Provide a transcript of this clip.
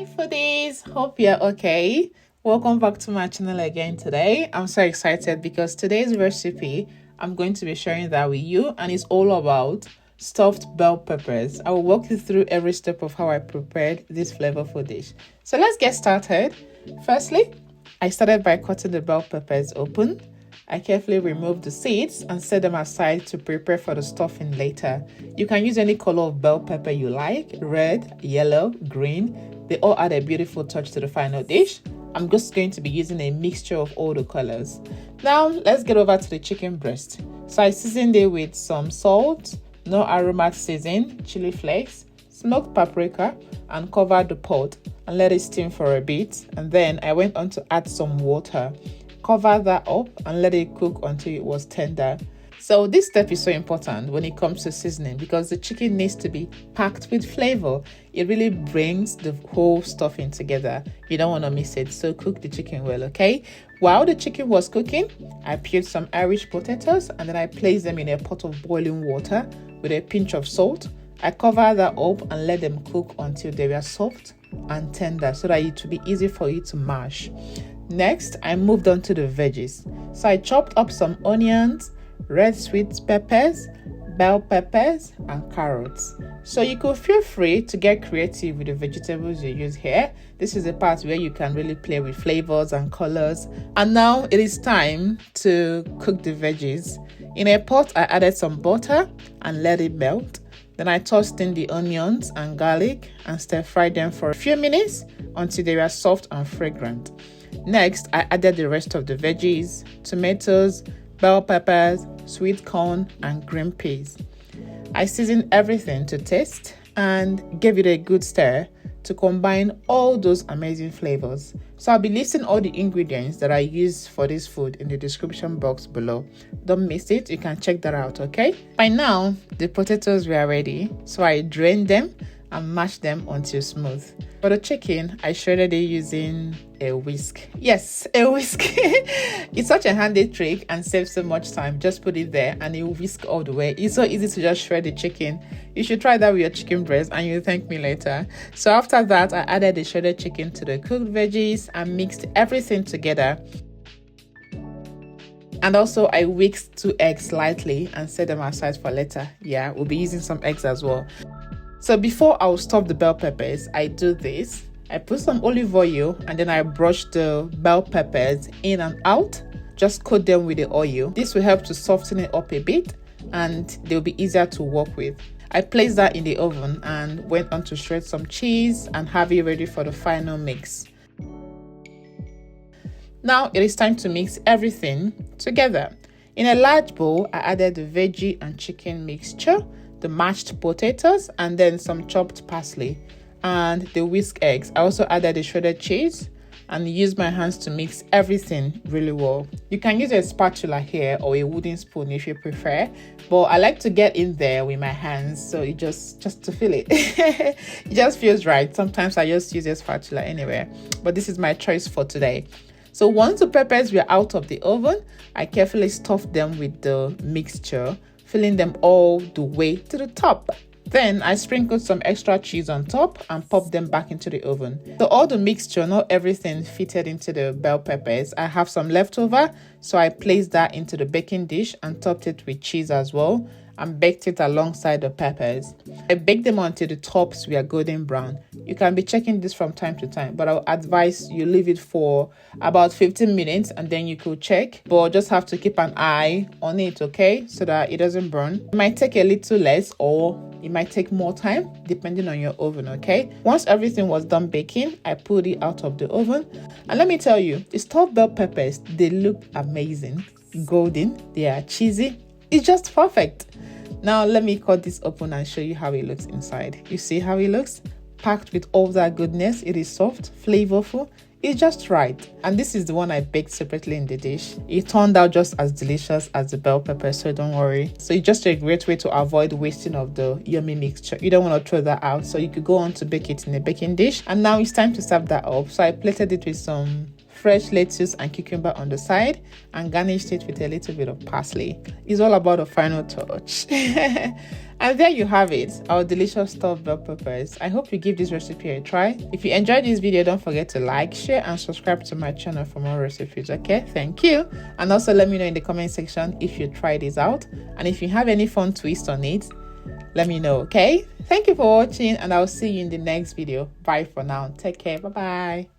Hi foodies, hope you're okay. Welcome back to my channel again today. I'm so excited because today's recipe I'm going to be sharing that with you, and it's all about stuffed bell peppers. I will walk you through every step of how I prepared this flavorful dish. So let's get started. Firstly, I started by cutting the bell peppers open. I carefully removed the seeds and set them aside to prepare for the stuffing later. You can use any color of bell pepper you like: red, yellow, green. They all add a beautiful touch to the final dish. I'm just going to be using a mixture of all the colors. Now let's get over to the chicken breast. So I seasoned it with some salt, no aromatic seasoning, chili flakes, smoked paprika, and covered the pot and let it steam for a bit. And then I went on to add some water. Cover that up and let it cook until it was tender. So this step is so important when it comes to seasoning because the chicken needs to be packed with flavor. It really brings the whole stuffing together. You don't want to miss it, so cook the chicken well, okay? While the chicken was cooking, I peeled some Irish potatoes and then I placed them in a pot of boiling water with a pinch of salt. I covered that up and let them cook until they were soft and tender so that it will be easy for you to mash. Next, I moved on to the veggies. So I chopped up some onions, red sweet peppers, bell peppers, and carrots. So you could feel free to get creative with the vegetables you use here. This is the part where you can really play with flavors and colors. And now it is time to cook the veggies. In a pot, I added some butter and let it melt. Then I tossed in the onions and garlic and stir-fried them for a few minutes until they were soft and fragrant. Next, I added the rest of the veggies: tomatoes, bell peppers, sweet corn, and green peas. I seasoned everything to taste and gave it a good stir to combine all those amazing flavors. So I'll be listing all the ingredients that I used for this food in the description box below. Don't miss it, you can check that out, okay? By now, the potatoes were ready, so I drained them and mash them until smooth. For the chicken, I shredded it using a whisk. Yes, a whisk. It's such a handy trick and saves so much time. Just put it there and it will whisk all the way. It's so easy to just shred the chicken. You should try that with your chicken breast and you'll thank me later. So after that, I added the shredded chicken to the cooked veggies and mixed everything together. And also I whisked 2 eggs slightly and set them aside for later. Yeah, we'll be using some eggs as well. So before I will stuff the bell peppers, I do this. I put some olive oil and then I brush the bell peppers in and out. Just coat them with the oil. This will help to soften it up a bit and they'll be easier to work with. I placed that in the oven and went on to shred some cheese and have it ready for the final mix. Now it is time to mix everything together. In a large bowl, I added the veggie and chicken mixture, the mashed potatoes, and then some chopped parsley and the whisked eggs. I also added the shredded cheese and used my hands to mix everything really well. You can use a spatula here or a wooden spoon if you prefer, but I like to get in there with my hands, so it just to feel it. It just feels right. Sometimes I just use a spatula anyway, but this is my choice for today. So once the peppers were out of the oven, I carefully stuffed them with the mixture, filling them all the way to the top. Then I sprinkled some extra cheese on top and popped them back into the oven. So all the mixture, not everything fitted into the bell peppers. I have some leftover, so I placed that into the baking dish and topped it with cheese as well and baked it alongside the peppers. I baked them until the tops were golden brown. You can be checking this from time to time, but I'll advise you leave it for about 15 minutes and then you could check, but just have to keep an eye on it, okay, so that it doesn't burn. It might take a little less or it might take more time depending on your oven, okay? Once everything was done baking, I pulled it out of the oven, and let me tell you, the stuffed bell peppers, they look amazing, golden, they are cheesy. It's just perfect. Now let me cut this open and show you how it looks inside. You see how it looks? Packed with all that goodness. It is soft, flavorful. It's just right. And this is the one I baked separately in the dish. It turned out just as delicious as the bell pepper, so don't worry. So it's just a great way to avoid wasting of the yummy mixture. You don't want to throw that out, so you could go on to bake it in a baking dish. And now it's time to serve that up. So I plated it with some fresh lettuce and cucumber on the side, and garnished it with a little bit of parsley. It's all about the final touch. And there you have it, our delicious stuffed bell peppers. I hope you give this recipe a try. If you enjoyed this video, don't forget to like, share, and subscribe to my channel for more recipes. Okay, thank you. And also let me know in the comment section if you try this out, and if you have any fun twist on it, let me know. Okay, thank you for watching, and I'll see you in the next video. Bye for now. Take care. Bye bye.